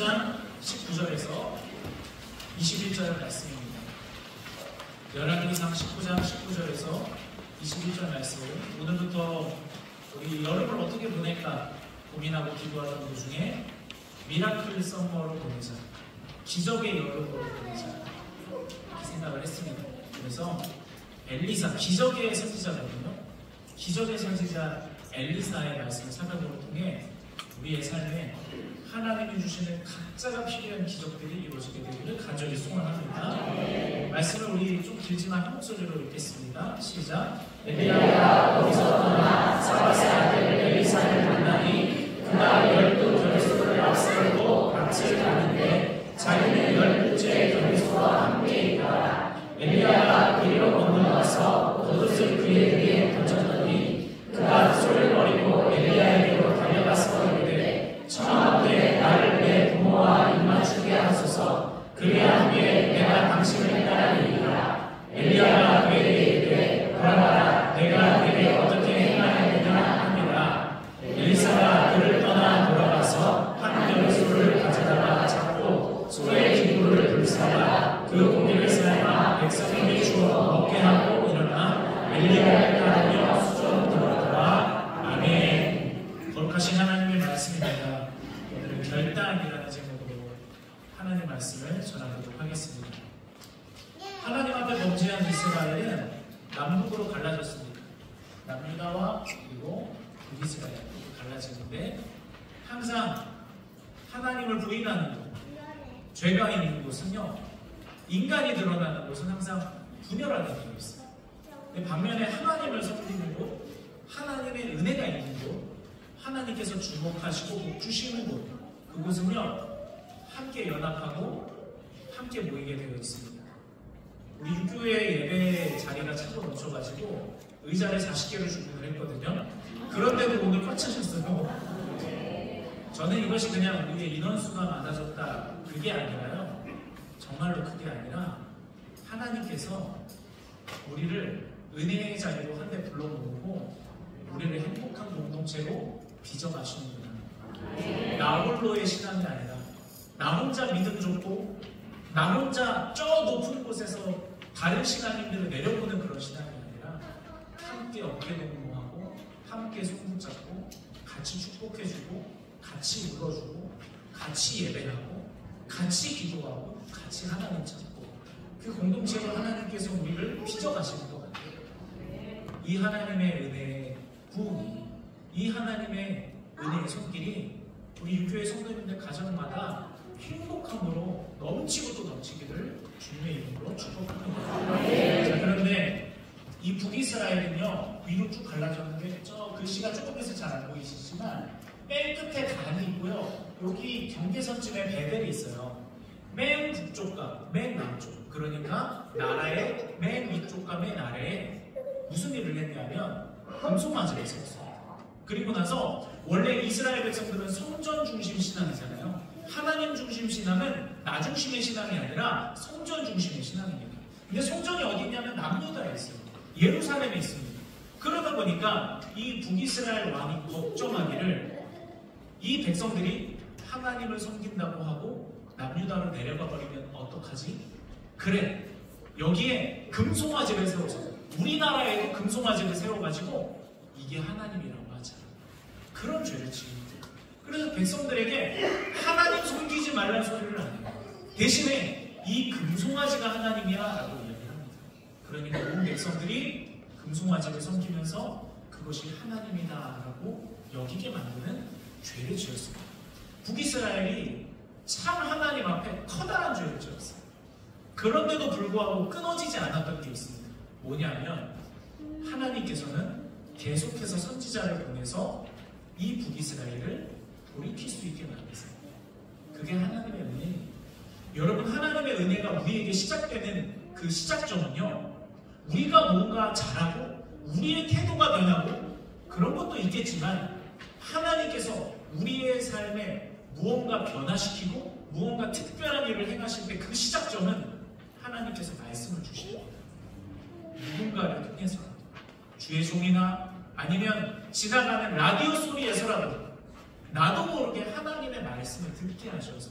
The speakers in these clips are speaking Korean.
19장 19절에서 21절 말씀입니다. 열왕기상 19장 19절에서 21절 말씀. 오늘부터 우리 여름을 어떻게 보낼까 고민하고 기도하던 도중에 미라클 썸머로 보내자, 기적의 여름으로 보내자 이렇게 생각을 했습니다. 그래서 엘리사, 기적의 선지자거든요. 기적의 선지자 엘리사의 말씀을 살펴보는 통해 우리의 삶에 하나님이 주시는 각자가 필요한 기적들이 이루어지게 되기를 간절히 소원합니다. 말씀을 우리 좀 길지만 한 목소리로 읽겠습니다. 시작. 엘리야가 거기서 떠나 사밧의 아들 엘리사를 만나니 그가 12 결소를 앞세우고 밭을 가는데 자기는 12째 결소와 함께 있더라. 엘리야가 그리로 건너와서 겉옷을 그에게 던졌더니 그가 쏠거리고 엘리야에게로 달려가서 이르되 청 앞에 나를 내 부모와 입맞추게 하소서. 그리하기에 내가 당신을 따르리이다. 엘리야가 그에게 이르되 돌아가라. 내가 그에게 어떻게 행하야 되냐 하니라. 엘리사가 그를 떠나 돌아가서 한 결소를 가져다가 잡고 소의 기구를 불사라 그 고기를 삶아 백성에게 주어 먹게 하고 일어나 엘리야를 따르며 수전 들어가라. 아멘. 거룩하신 하나님의 말씀입니다. 오늘은 결단이라는 제목으로 하나님의 말씀을 전하도록 하겠습니다. 하나님 앞에 범죄한 이스라엘은 남북으로 갈라졌습니다. 남유다와 그리고 북이스라엘 갈라지는데 항상 하나님을 부인하는 곳, 죄가 있는 곳은요, 인간이 드러나는 곳은 항상 분열하게 되어 있어요. 근데 반면에 하나님을 섬기는 곳, 하나님의 은혜가 있는 곳, 하나님께서 주목하시고 복 주시는 곳, 그곳은요 함께 연합하고 함께 모이게 되어 있습니다. 우리 육교회 예배 자리가 차고 넘쳐가지고 의자를 40개를 주문을 했거든요. 그런데도 오늘 꽉 차셨어요. 저는 이것이 그냥 우리의 인원수가 많아졌다 그게 아니라요, 정말로 그게 아니라 하나님께서 우리를 은혜의 자리로 한데 불러 모으고 우리를 행복한 공동체로 빚어가시는구나. 나 홀로의 신앙이 아니라 나 혼자 믿음 좋고 나 혼자 저 높은 곳에서 다른 신앙인들을 내려보는 그런 신앙이 아니라 함께 어깨동무하고 함께 손 붙잡고 같이 축복해주고 같이 울어주고 같이 예배하고 같이 기도하고 같이 하나님 찾고 그 공동체로 하나님께서 우리를 빚어가시는 것 같아요. 이 하나님의 은혜의 부흥이, 이 하나님의 은혜의 손길이 우리 육교회 성도님들 가정마다 행복함으로 넘치고 또 넘치기를 주님의 이름으로 축복합니다. 자, 그런데 이 북이스라엘은요 위로 쭉 갈라졌는데 저 글씨가 조금에서 잘 안 보이시지만 맨 끝에 단이 있고요, 여기 경계선쯤에 베델이 있어요. 맨 북쪽과 맨 남쪽, 그러니까 나라의 맨 위쪽과 맨 아래에 무슨 일을 했냐면 금송아지를 세웠어요. 그리고 나서 원래 이스라엘 백성들은 성전 중심 신앙이잖아요. 하나님 중심 신앙은 나 중심의 신앙이 아니라 성전 중심의 신앙입니다. 근데 성전이 어디 있냐면 남유다에 있어요. 예루살렘에 있습니다. 그러다 보니까 이 북이스라엘 왕이 걱정하기를 이 백성들이 하나님을 섬긴다고 하고 남유다로 내려가 버리면 어떡하지? 그래, 여기에 금송아지를 세워서 우리나라에도 금송아지를 세워가지고 이게 하나님이라고 하자. 그런 죄를 지은 거예요. 그래서 백성들에게 하나님 섬기지 말라는 소리를 안 해요. 대신에 이 금송아지가 하나님이야 라고 이야기를 합니다. 그러니까 온 백성들이 금송아지를 섬기면서 그것이 하나님이다 라고 여기게 만드는 죄를 지었습니다. 북이스라엘이 참 하나님 앞에 커다란 죄를 지었어요. 그런데도 불구하고 끊어지지 않았던 게 있습니다. 뭐냐면 하나님께서는 계속해서 선지자를 보내서 이 북이스라엘을 돌이킬 수 있게 만드세요. 그게 하나님의 은혜예요. 여러분, 하나님의 은혜가 우리에게 시작되는 그 시작점은요, 우리가 뭔가 잘하고 우리의 태도가 변하고 그런 것도 있겠지만 하나님께서 우리의 삶에 무언가 변화시키고 무언가 특별한 일을 행하실 때 그 시작점은 하나님께서 말씀을 주십니다. 누군가를 통해서 주의 종이나 아니면 지나가는 라디오 소리에서라도 나도 모르게 하나님의 말씀을 듣게 하셔서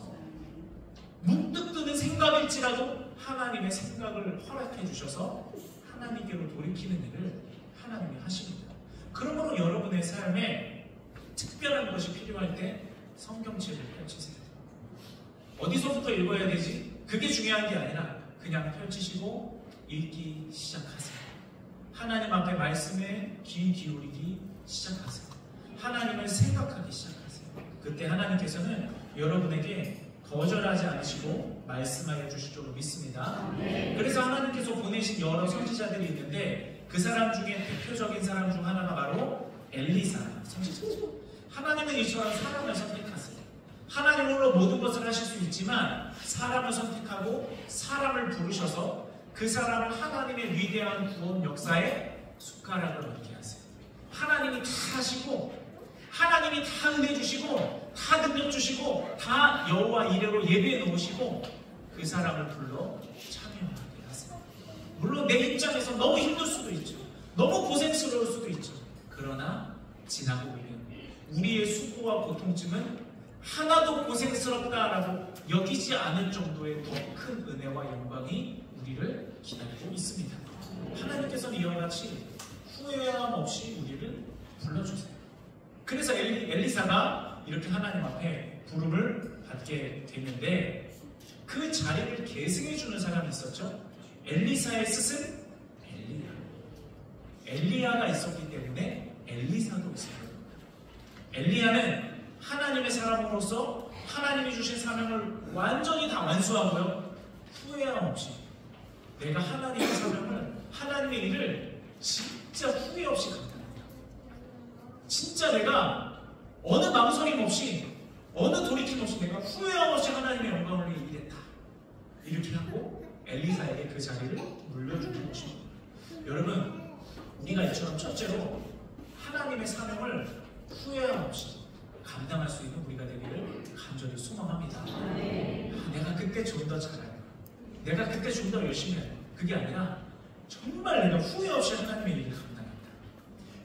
문득 드는 생각일지라도 하나님의 생각을 허락해 주셔서 하나님께로 돌이키는 일을 하나님이 하십니다. 그러므로 여러분의 삶에 특별한 것이 필요할 때 성경책을 펼치세요. 어디서부터 읽어야 되지? 그게 중요한 게 아니라 그냥 펼치시고 읽기 시작하세요. 하나님 앞에 말씀에 귀 기울이기 시작하세요. 하나님을 생각하기 시작하세요. 그때 하나님께서는 여러분에게 거절하지 않으시고 말씀하여 주실 줄로 믿습니다. 그래서 하나님께서 보내신 여러 선지자들이 있는데 그 사람 중에 대표적인 사람 중 하나가 바로 엘리사 선지자죠. 하나님은 이처럼 사람을 선택하세요. 하나님으로 모든 것을 하실 수 있지만 사람을 선택하고 사람을 부르셔서 그 사람을 하나님의 위대한 구원 역사에 숟가락을 얹게 하세요. 하나님이 다 하시고 하나님이 다 은혜 주시고 다 능력 주시고 다 여호와 이레로 예배해 놓으시고 그 사람을 불러 참여하게 하세요. 물론 내 입장에서 너무 힘들 수도 있죠. 너무 고생스러울 수도 있죠. 그러나 지나고 보면 우리의 수고와 고통쯤은 하나도 고생스럽다라고 여기지 않을 정도의 더 큰 은혜와 영광이 우리를 기다리고 있습니다. 하나님께서는 이와 같이 후회함 없이 우리를 불러주세요. 그래서 엘리사가 이렇게 하나님 앞에 부름을 받게 되는데 그 자리를 계승해주는 사람이 있었죠. 엘리사의 스승 엘리야가 있었기 때문에 엘리사도 있어요. 엘리야는 하나님의 사람으로서 하나님이 주신 사명을 완전히 다 완수하고요. 후회함 없이 내가 하나님의 사명을 하나님의 일을 진짜 후회 없이 감당합니다. 진짜 내가 어느 망설임 없이 어느 돌이킴 없이 내가 후회함 없이 하나님의 영광을 일했다. 이렇게 하고 엘리사에게 그 자리를 물려주는 것입니다. 여러분 우리가 이처럼 첫째로 하나님의 사명을 후회함 없이 감당할 수 있는 우리가 되기를 간절히 소망합니다. 내가 그때 좀 더 잘해요. 내가 그때 좀 더 열심히 해요. 그게 아니라 정말 내가 후회 없이 하나님의 일을 감당합니다.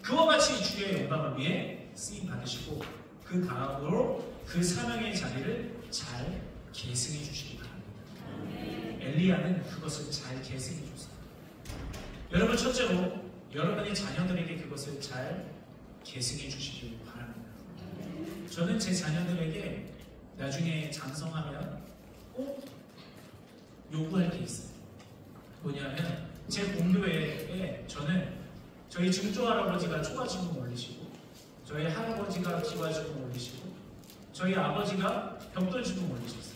그와 같이 주의 영광을 위해 쓰임 받으시고 그 다음으로 그 사명의 자리를 잘 계승해 주시기 바랍니다. 엘리야는 그것을 잘 계승해 줬어요. 여러분 첫째로 여러분의 자녀들에게 그것을 잘 계승해 주시기 바랍니다. 저는 제 자녀들에게 나중에 장성하면 꼭 요구할 게 있어요. 뭐냐면 제 공교회에 저는 저희 증조 할아버지가 초가지금 올리시고 저희 할아버지가 기와지금 올리시고 저희 아버지가 벽돌지금 올리셨어요.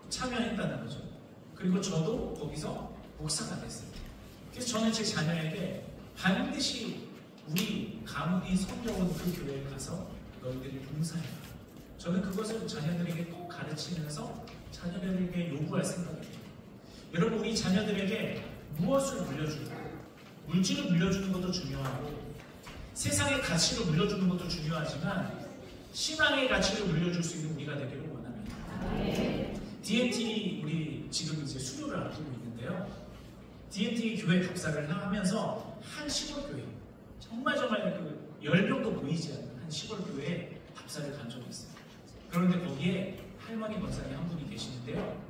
참여했다는 거죠. 그리고 저도 거기서 목사가 됐어요. 그래서 저는 제 자녀에게 반드시 우리 가문이 섬겨온 그 교회에 가서 너희들이 봉사해라. 저는 그것을 자녀들에게 꼭 가르치면서 자녀들에게 요구할 생각이에요. 여러분 우리 자녀들에게 무엇을 물려줄까? 물질을 물려주는 것도 중요하고 세상의 가치를 물려주는 것도 중요하지만 신앙의 가치를 물려줄 수 있는 우리가 되기를 원합니다. DNT 우리 지금 이제 수료를 앞두고 있는데요. DNT 교회 답사를 하면서 한 시골교회 정말 그 10명도 보이지 않는 한 시골교회에 답사를 간 적이 있어요. 그런데 거기에 할머니 권사님 한 분이 계시는데요.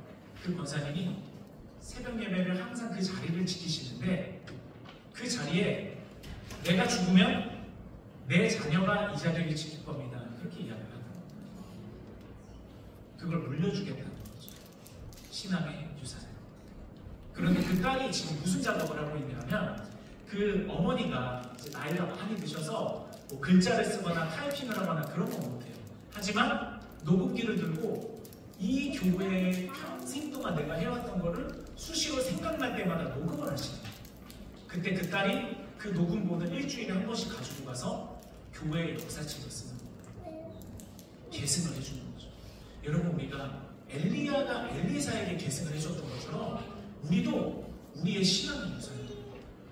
그 권사님이 새벽 예배를 항상 그 자리를 지키시는데 그 자리에 내가 죽으면 내 자녀가 이 자리를 지킬 겁니다. 그렇게 이야기를 하더라고요. 그걸 물려주겠다는 거죠. 신앙의 유산을. 그런데 그 딸이 지금 무슨 작업을 하고 있냐면 그 어머니가 이제 나이가 많이 드셔서 뭐 글자를 쓰거나 타이핑을 하거나 그런 건 못해요. 하지만 녹음기를 들고 이 교회에 평생 동안 내가 해왔던 거를 수시로 생각날 때마다 녹음을 하시는 거예요. 그때 그 딸이 그 녹음본을 일주일에 한 번씩 가지고 가서 교회의 역사책을 쓰는 거예요. 계승을 해주는 거죠. 여러분 우리가 엘리야가 엘리사에게 계승을 해줬던 것처럼 우리도 우리의 신앙의 유산,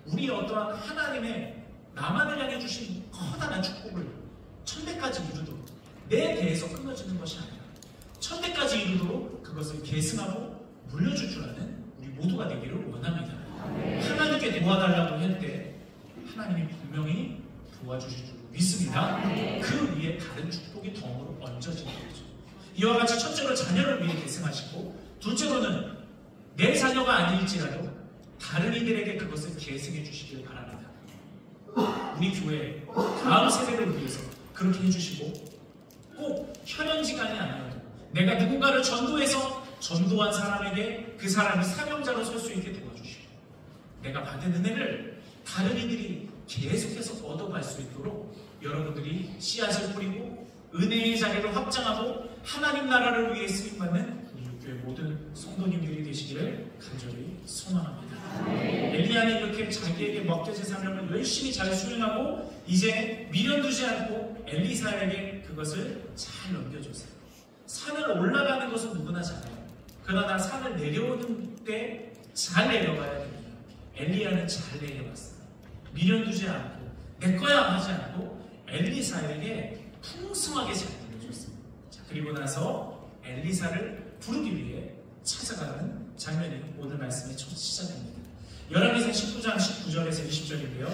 우리의 어떠한 하나님의 나만을 향해 주신 커다란 축복을 천대까지 이루도록 내 배에서 끊어지는 것이 아니라 천대까지 이루도록 그것을 계승하고 물려줄 줄 아는 우리 모두가 되기를 원합니다. 하나님께 도와달라고 할 때 하나님이 분명히 도와주실 줄 믿습니다. 그 위에 다른 축복이 덤으로 얹어지는 거죠. 이와 같이 첫째로 자녀를 위해 계승하시고, 둘째로는 내 자녀가 아닐지라도 다른 이들에게 그것을 계승해 주시길 바랍니다. 우리 교회 다음 세대를 위해서 그렇게 해주시고, 꼭 현현지간이 아니어도 내가 누군가를 전도해서 전도한 사람에게 그 사람이 사명자로 설 수 있게 도와주시고, 내가 받은 은혜를 다른 이들이 계속해서 얻어갈 수 있도록 여러분들이 씨앗을 뿌리고 은혜의 자리를 확장하고 하나님 나라를 위해 쓰임받는 우리 교회 모든 성도님들이 되시기를 간절히 소망합니다. 엘리야는 이렇게 자기에게 맡겨진 사명을 열심히 잘 수행하고 이제 미련두지 않고 엘리사에게 그것을 잘 넘겨줬어요. 산을 올라가는 것은 누구나 잘해요. 그러나 산을 내려오는 때 잘 내려가야 됩니다. 엘리야는 잘 내려갔어요. 미련두지 않고 내 거야 하지 않고 엘리사에게 풍성하게 잘 내려줬어요. 자, 그리고 나서 엘리사를 부르기 위해 찾아가는 장면이 오늘 말씀의 첫 시작입니다. 열왕기상 19장 19절에서 20절인데요.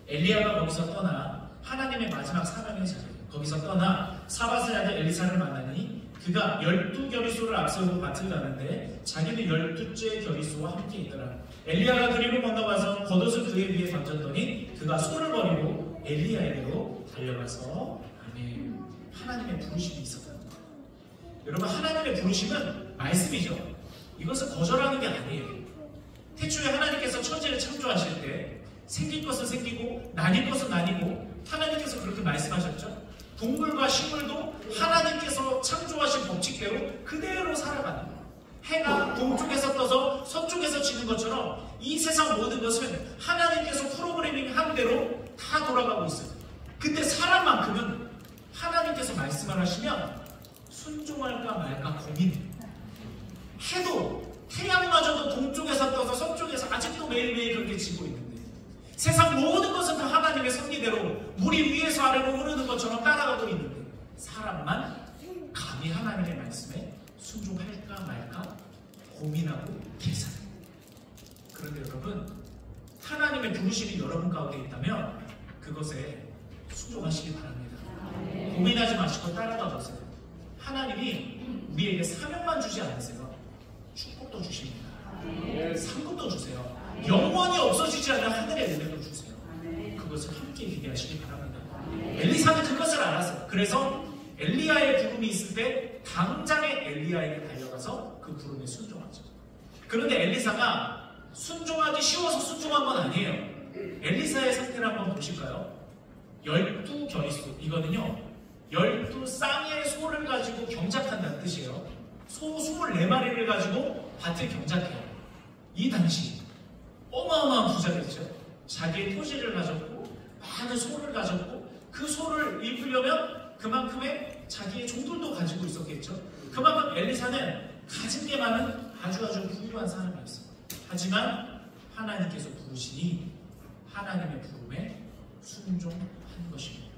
엘리야가 거기서 떠나 하나님의 마지막 사명의 자리에 거기서 떠나 사밧의 아들 엘리사를 만나니 그가 12겨리소를 앞세우고 밭을 가는데 자기는 12째 겨리소와 함께 있더라. 엘리야가 그리로 건너가서 겉옷을 그의 위에 던졌더니 그가 손을 버리고 엘리야에게로 달려가서 아멘. 하나님의 부르심이 있었다는 거예요. 여러분, 하나님의 부르심은 말씀이죠. 이것을 거절하는 게 아니에요. 태초에 하나님께서 천지를 창조하실 때 생길 것은 생기고 나뉠 것은 나뉘고 하나님께서 그렇게 말씀하셨죠. 동물과 식물도 하나님께서 창조하신 법칙대로 그대로 살아가는 거예요. 해가 동쪽에서 떠서 서쪽에서 지는 것처럼 이 세상 모든 것은 하나님께서 프로그래밍 한 대로 다 돌아가고 있어요. 근데 사람만큼은 하나님께서 말씀을 하시면 순종할까 말까 고민해요. 해도 태양마저도 동쪽에서 떠서 서쪽에서 아직도 매일매일 그렇게 지고 있는데 세상 모든 것은 다 하나님의 섭리대로 물이 위에서 아래로 흐르는 것처럼 따라가고 있는데 사람만 감히 하나님의 말씀에 순종할까 말까 고민하고 계산해요. 그런데 여러분, 하나님의 부르심이 여러분 가운데 있다면 그것에 순종하시기 바랍니다. 고민하지 마시고 따라가 보세요. 하나님이 우리에게 사명만 주지 않으세요. 축복도 주십니다. 상급도 주세요. 영원히 없어지지 않는 하늘의 은혜도 주세요. 그것을 함께 기대하시기 바랍니다. 엘리사는 그것을 알았어요. 그래서 엘리야의 부름이 있을 때 당장에 엘리야에게 달려가서 그 부름에 순종하죠. 그런데 엘리사가 순종하기 쉬워서 순종한 건 아니에요. 엘리사의 상태를 한번 보실까요? 12겨리소, 이거는요 12쌍의 소를 가지고 경작한다는 뜻이에요. 소 24마리를 가지고 밭을 경작해요. 이 당시 어마어마한 부자겠죠. 자기의 토지를 가졌고 많은 소를 가졌고 그 소를 입으려면 그만큼의 자기의 종들도 가지고 있었겠죠. 그만큼 엘리사는 가진 게 많은 아주 부유한 사람이었어요. 하지만 하나님께서 부르시니 하나님의 부름에 순종한 것입니다.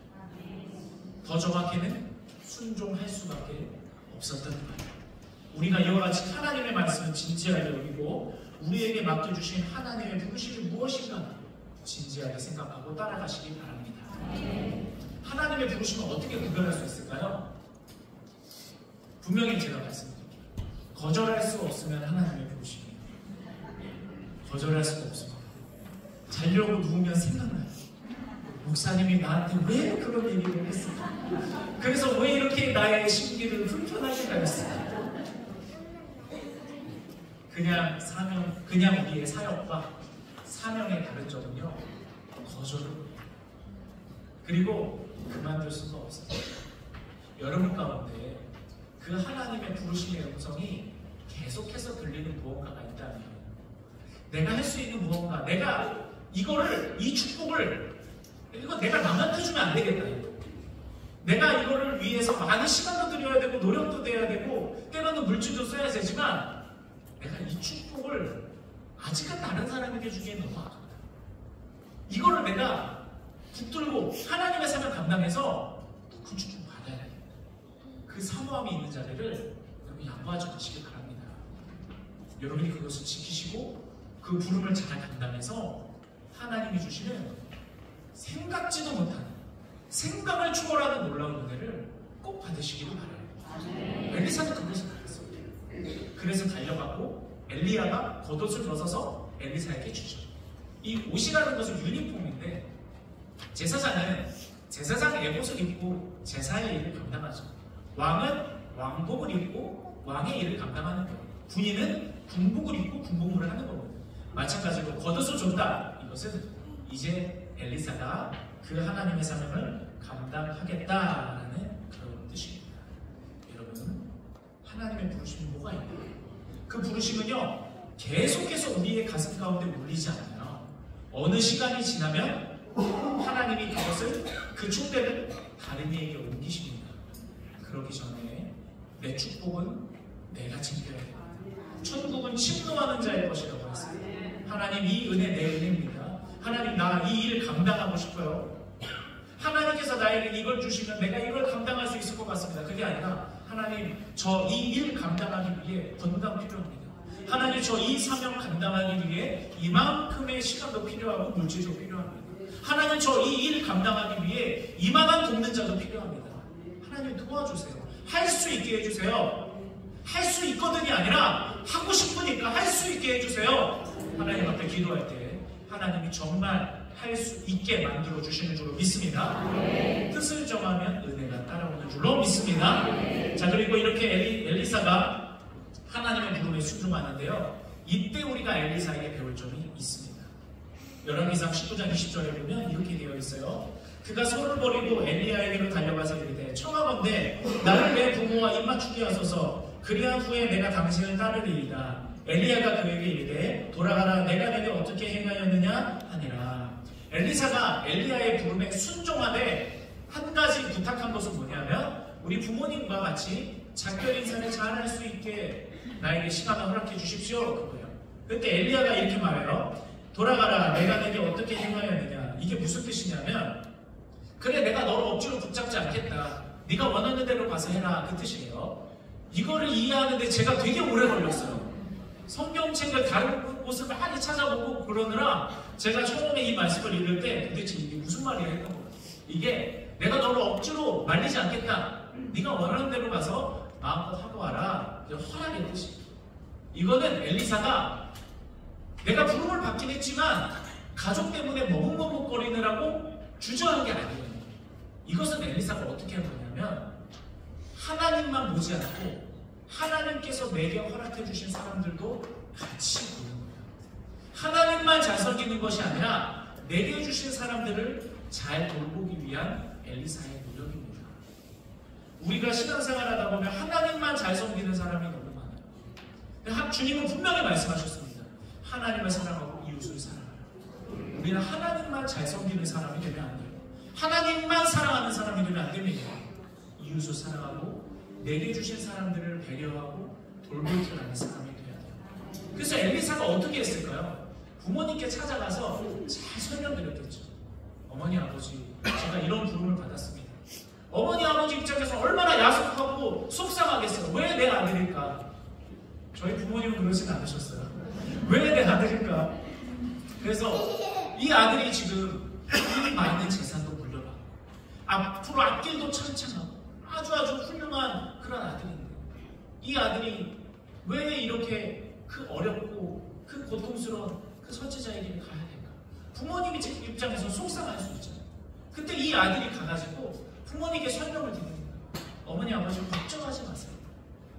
더 정확히는 순종할 수밖에 없었던 거예요. 우리가 이와 같이 하나님의 말씀을 진지하게 여기고 우리에게 맡겨주신 하나님의 부르심이 무엇인가 진지하게 생각하고 따라가시기 바랍니다. 하나님의 부르심을 어떻게 구별할 수 있을까요? 분명히 제가 말씀드릴게요. 거절할 수 없으면 하나님의 부르심이에요. 거절할 수가 없습니다. 자려고 누우면 생각나요. 목사님이 나한테 왜 그런 얘기를 했을까? 그래서 왜 이렇게 나의 심기를 불편하게 하였을까? 그냥 우리의 사역과 사명의 다른 점은요, 거절을 해요. 그리고 그만둘 수가 없어요. 여러분 가운데 그 하나님의 부르심의 음성이 계속해서 들리는 무언가가 있다면, 내가 할 수 있는 무언가, 내가 이 축복을, 이거 내가 남한테 주면 안 되겠다. 내가 이거를 위해서 많은 시간도 들여야 되고 노력도 돼야 되고 때로는 물질도 써야 되지만 내가 이 축복을 아직은 다른 사람에게 주기엔 너무 아깝다. 이거를 내가 붙들고 하나님의 사명 감당해서 그 축복 받아야 돼. 그 사모함이 있는 자리를 여러분 양보하지 마시길 바랍니다. 여러분이 그것을 지키시고 그 부름을 잘 감당해서 하나님이 주시는 생각지도 못하는 생각을 초월하는 놀라운 은혜를 꼭 받으시기를 바라요. 엘리사는 그것을 받았어요. 그래서 달려가고 엘리야가 겉옷을 벗어서 엘리사에게 주죠. 이 옷이라는 것은 유니폼인데 제사장은 제사장 에봇을 입고 제사의 일을 감당하죠. 왕은 왕복을 입고 왕의 일을 감당하는 거예요. 군인은 군복을 입고 군복무를 하는 거거든요. 마찬가지로 겉옷을 줬다. 이것은 이제 엘리사가 그 하나님의 사명을 감당하겠다라는 그런 뜻입니다. 여러분, 하나님의 부르심이 뭐가 있나요? 그 부르심은요, 계속해서 우리의 가슴 가운데 울리지 않아요. 어느 시간이 지나면 하나님이 그것을, 그 촛대를 다른 이에게 옮기십니다. 그러기 전에 내 축복은 내가 챙겨야 됩니다. 천국은 침노하는 자의 것이라고 했어요. 하나님, 이 은혜 내 은혜입니다. 하나님, 나 이 일 감당하고 싶어요. 하나님께서 나에게 이걸 주시면 내가 이걸 감당할 수 있을 것 같습니다. 그게 아니라 하나님, 저 이 일 감당하기 위해 건강 필요합니다. 하나님, 저 이 사명 감당하기 위해 이만큼의 시간도 필요하고 물질도 필요합니다. 하나님, 저 이 일 감당하기 위해 이만한 돕는 자도 필요합니다. 하나님, 도와주세요. 할 수 있게 해주세요. 할 수 있거든이 아니라 하고 싶으니까 할 수 있게 해주세요. 하나님 앞에 기도할 때 하나님이 정말 할 수 있게 만들어 주시는 줄로 믿습니다. 뜻을 정하면 은혜가 따라오는 줄로 믿습니다. 자, 그리고 이렇게 엘리사가 하나님의 부름에 순종하는데요, 이때 우리가 엘리사에게 배울 점이 있습니다. 열왕기상 19장 20절에 보면 이렇게 되어 있어요. 그가 손을 버리고 엘리야에게로 달려가서 이르되 청하건대 나를 내 부모와 입맞추게 하소서. 그리한 후에 내가 당신을 따르리이다. 엘리야가 그에게 이르되 돌아가라. 내가 내게 어떻게 행하였느냐 하니라. 엘리사가 엘리야의 부름에 순종하되 한 가지 부탁한 것은 뭐냐면, 우리 부모님과 같이 작별 인사를 잘 할 수 있게 나에게 시간을 허락해 주십시오. 그거예요. 그때 엘리야가 이렇게 말해요. 돌아가라. 내가 내게 어떻게 행하였느냐. 이게 무슨 뜻이냐면, 그래, 내가 너를 억지로 붙잡지 않겠다. 네가 원하는 대로 가서 해라. 그 뜻이에요. 이거를 이해하는데 제가 되게 오래 걸렸어요. 성경책을 다른 곳을 많이 찾아보고 그러느라 제가 처음에 이 말씀을 읽을 때 도대체 이게 무슨 말이야 했던 거예요. 이게 내가 너를 억지로 말리지 않겠다. 네가 원하는 대로 가서 마음껏 하고 와라. 허락의 뜻이에요. 이거는 엘리사가 내가 부름을 받긴 했지만 가족 때문에 머뭇머뭇거리느라고 주저한 게 아니에요. 이것은 엘리사가 어떻게 한 거냐면, 하나님만 보지 않고 하나님께서 내게 허락해 주신 사람들도 같이 보는 거예요. 하나님만 잘 섬기는 것이 아니라 내게 주신 사람들을 잘 돌보기 위한 엘리사의 노력입니다. 우리가 신앙생활 하다 보면 하나님만 잘 섬기는 사람이 너무 많아요. 주님은 분명히 말씀하셨습니다. 하나님을 사랑하고 이웃을 사랑하라. 우리는 하나님만 잘 섬기는 사람이 되면 안 돼요. 하나님만 사랑하는 사람이 되면 안 됩니다. 이웃을 사랑하고 내게 주신 사람들을 배려하고 돌볼 줄 아는 사람이 돼야 돼요. 그래서 엘리사가 어떻게 했을까요? 부모님께 찾아가서 잘 설명드렸겠죠. 어머니, 아버지, 제가 이런 부름을 받았습니다. 어머니, 아버지 입장에서 얼마나 야속하고 속상하겠어요. 왜 내 아들일까? 저희 부모님은 그러진 않으셨어요. 왜 내 아들일까? 그래서 이 아들이 지금 이 많은 재산도 물려받고 앞으로 앞길도 찬찬하고 아주 훌륭한 그런 아들인데, 이 아들이 왜 이렇게 그 어렵고 그 고통스러운 그 선지자의 길을 가야 될까? 부모님이 입장에서 속상할 수 있잖아요. 그때 이 아들이 가가지고 부모님께 설명을 드립니다. 어머니, 아버지 걱정하지 마세요.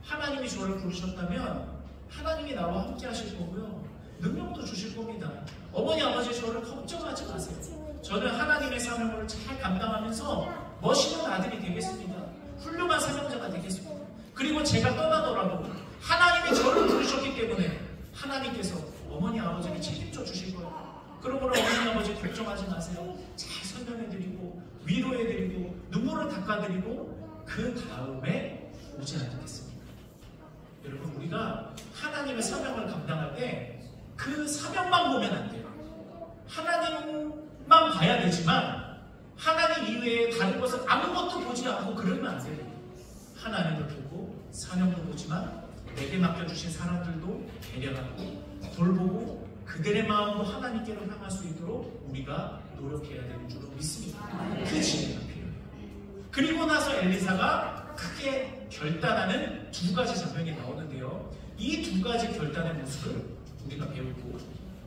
하나님이 저를 부르셨다면 하나님이 나와 함께 하실 거고요. 능력도 주실 겁니다. 어머니, 아버지 저를 걱정하지 마세요. 저는 하나님의 사명을 잘 감당하면서 멋있는 아들이 되겠습니다. 훌륭한 사명자가 되겠습니다. 그리고 제가 떠나더라도 하나님이 저를 부르셨기 때문에 하나님께서 어머니, 아버지를 책임져 주실 거예요. 그러므로 어머니, 아버지 걱정하지 마세요. 잘 설명해드리고 위로해드리고 눈물을 닦아드리고 그 다음에 오지 않겠습니까? 여러분, 우리가 하나님의 사명을 감당할 때 그 사명만 보면 안 돼요. 하나님만 봐야 되지만 하나님 이외에 다른 것은 아무것도 보지 않고 그러면 안 돼요. 하나님을 보고 사명도 보지만 내게 맡겨주신 사람들도 배려하고 돌보고 그들의 마음도 하나님께로 향할 수 있도록 우리가 노력해야 되는 줄로 믿습니다. 그 지혜가 필요해요. 그리고 나서 엘리사가 크게 결단하는 두 가지 장면이 나오는데요. 이 두 가지 결단의 모습을 우리가 배우고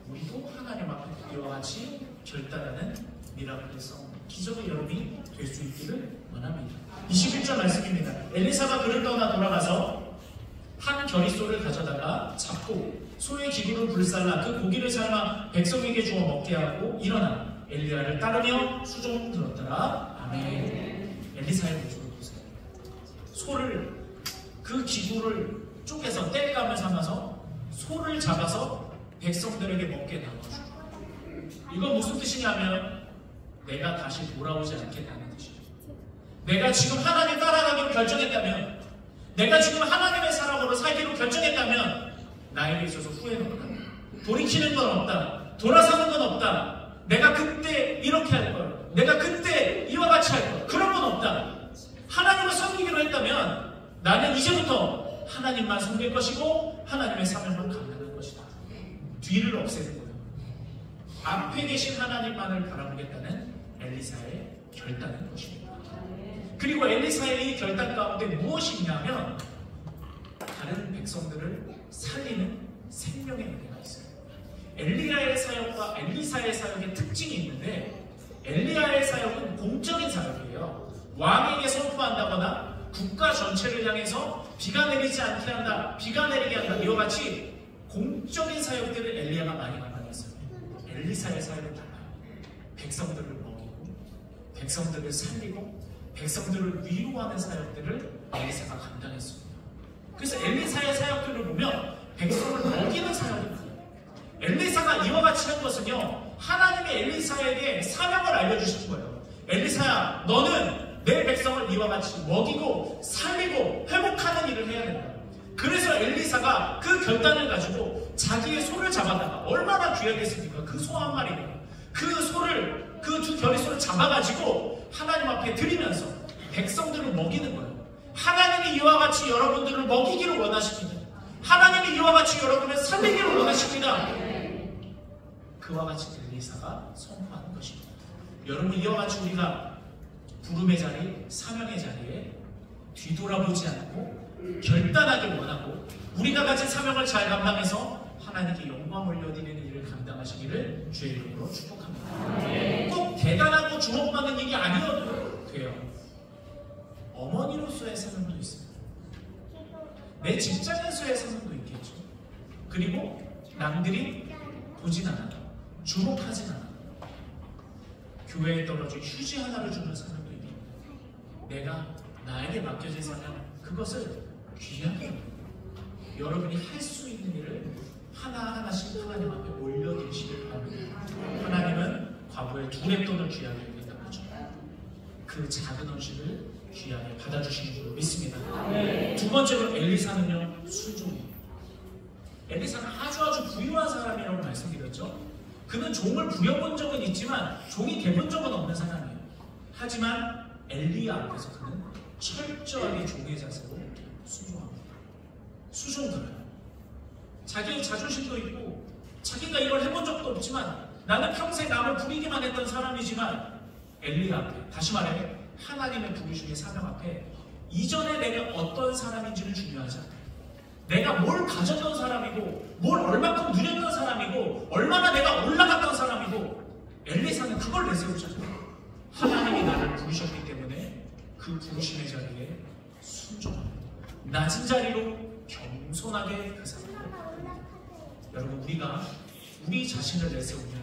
우리도 하나님 앞에 이와 같이 결단하는 미라클성 기적의 여러분이 될 수 있기를 원합니다. 21절 말씀입니다. 엘리사가 그를 떠나 돌아가서 한 겨릿소를 가져다가 잡고 소의 기구를 불살라 그 고기를 삶아 백성에게 주어 먹게 하고 일어나 엘리야를 따르며 수종 들었더라. 아멘. 엘리사의 모습을 보세요. 소를 그 기구를 쪼개서 땔감을 삼아서 소를 잡아서 백성들에게 먹게 나눠주고, 이건 무슨 뜻이냐면 내가 다시 돌아오지 않겠다는 뜻이에요. 내가 지금 하나님 따라가기로 결정했다면, 내가 지금 하나님의 사람으로 살기로 결정했다면 나에게 있어서 후회는 없다. 돌이키는 건 없다. 돌아서는 건 없다. 내가 그때 이렇게 할 걸, 내가 그때 이와 같이 할 걸, 그런 건 없다. 하나님을 섬기기로 했다면 나는 이제부터 하나님만 섬길 것이고 하나님의 사명을 감당할 것이다. 뒤를 없애는 거예요. 앞에 계신 하나님만을 바라보겠다는 엘리사의 결단인 것입니다. 그리고 엘리사의 이 결단 가운데 무엇이 있냐면 다른 백성들을 살리는 생명의 은혜가 있어요. 엘리야의 사역과 엘리사의 사역의 특징이 있는데, 엘리야의 사역은 공적인 사역이에요. 왕에게 선포한다거나 국가 전체를 향해서 비가 내리지 않게 한다, 비가 내리게 한다, 이와 같이 공적인 사역들을 엘리야가 많이 감당했어요. 엘리사의 사역은 달라요. 백성들을 먹이고 백성들을 살리고 백성들을 위로하는 사역들을 엘리사가 감당했습니다. 그래서 엘리사의 사역들을 보면 백성을 먹이는 사역이 많아요. 엘리사가 이와 같이 한 것은요, 하나님이 엘리사에게 사명을 알려주신 거예요. 엘리사야, 너는 내 백성을 이와 같이 먹이고 살리고 회복하는 일을 해야 된다. 그래서 엘리사가 그 결단을 가지고 자기의 소를 잡아다가, 얼마나 귀하겠습니까? 그 소 한 마리가. 그 소를, 그 두 겨릿소를 잡아가지고 하나님 앞에 드리면서 백성들을 먹이는 거예요. 하나님이 이와 같이 여러분들을 먹이기를 원하십니다. 하나님이 이와 같이 여러분을 살리기를 원하십니다. 그와 같이 엘리사가 선포하는 것입니다. 여러분, 이와 같이 우리가 부름의 자리, 사명의 자리에 뒤돌아보지 않고 결단하길 원하고 우리가 가진 사명을 잘 감당해서 하나님께 영광 올려드리는 일을 감당하시기를 주의 이름으로 축복합니다. 꼭 대단하고 주목받는 일이 아니어도 돼요. 어머니로서의 사명도 있습니다. 내 직장에서의 사명도 있겠죠. 그리고 남들이 보진 않아요. 주목하진 않아요. 교회에 떨어진 휴지 하나를 주는 사명도 있습니다. 내가 나에게 맡겨진 사명, 그것을 귀하게 여러분이 할 수 있는 일을 하나하나씩 하나님 앞에 올려드리시길 바랍니다. 하나님은 과부의 두 랩돈을 귀하게 여긴다고 하죠. 그 작은 헌신을 귀하게 받아주시는 줄 믿습니다. 두 번째로 엘리사는요, 순종이에요. 엘리사는 아주 부유한 사람이라고 말씀드렸죠. 그는 종을 부려본 적은 있지만 종이 돼본 적은 없는 사람이에요. 하지만 엘리야 앞에서 그는 철저하게 종의 자세로 순종합니다. 수종 들어요. 자기의 자존심도 있고 자기가 이걸 해본 적도 없지만 나는 평생 남을 부리기만 했던 사람이지만 엘리야 앞에, 다시 말해 하나님의 부르심의 사명 앞에 이전에 내가 어떤 사람인지는 중요하지 않아요. 내가 뭘 가졌던 사람이고 뭘 얼마큼 누렸던 사람이고 얼마나 내가 올라갔던 사람이고, 엘리사는 그걸 내세우잖아요. 하나님이 나를 부르셨기 때문에 그 부르심의 자리에 순종합니다. 낮은 자리로 겸손하게 그 사람을. 여러분, 우리가 우리 자신을 내세우면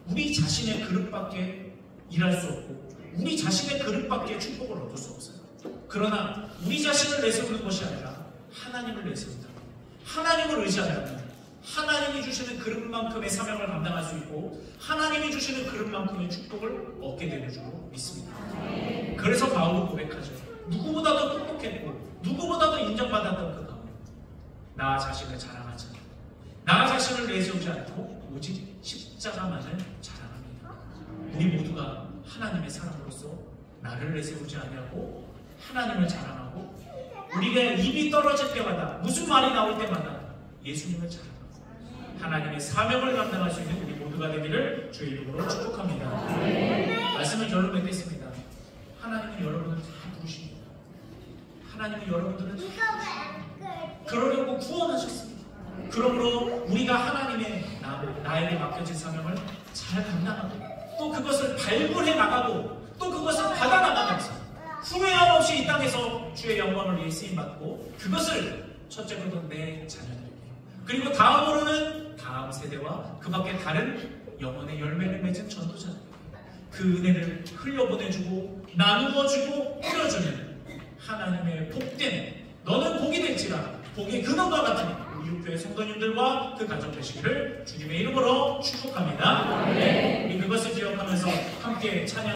우리 자신의 그릇밖에 일할 수 없고 우리 자신의 그릇밖에 축복을 얻을 수 없어요. 그러나 우리 자신을 내세우는 것이 아니라 하나님을 내세운다. 하나님을 의지한다면 하나님이 주시는 그릇만큼의 사명을 감당할 수 있고 하나님이 주시는 그릇만큼의 축복을 얻게 되는 줄로 믿습니다. 그래서 바울은 고백하죠. 누구보다도 똑똑했고 누구보다도 인정받았던 그 가운데 나 자신을 자랑하지 않고 나 자신을 내세우지 않고 오직 십자가만을 자랑합니다. 우리 모두가 하나님의 사람으로서 나를 내세우지 아니하고 하나님을 자랑하고 우리가 입이 떨어질 때마다 무슨 말이 나올 때마다 예수님을 자랑하고 하나님의 사명을 감당할 수 있는 우리 모두가 되기를 주의 이름으로 축복합니다. 말씀을 결론 맺겠습니다. 하나님은 여러분을 하나님은 여러분들을 그러려고 구원하셨습니다. 그러므로 우리가 하나님의 나에게 맡겨진 사명을 잘 감당하고 또 그것을 발굴해 나가고 또 그것을 받아 나가면서 후회함 없이 이 땅에서 주의 영광을 위해 쓰임받고 그것을 첫째로는 내 자녀들에게 그리고 다음으로는 다음 세대와 그 밖에 다른 영혼의 열매를 맺은 전도자들에게 그 은혜를 흘려보내주고 나누어주고 뿌려주는 하나님의 복된 너는 복이 될지라 복의 근원과 같으니 우리 육교의 성도님들과 그 가정 되시기를 주님의 이름으로 축복합니다. 우리 그것을 기억하면서 함께 찬양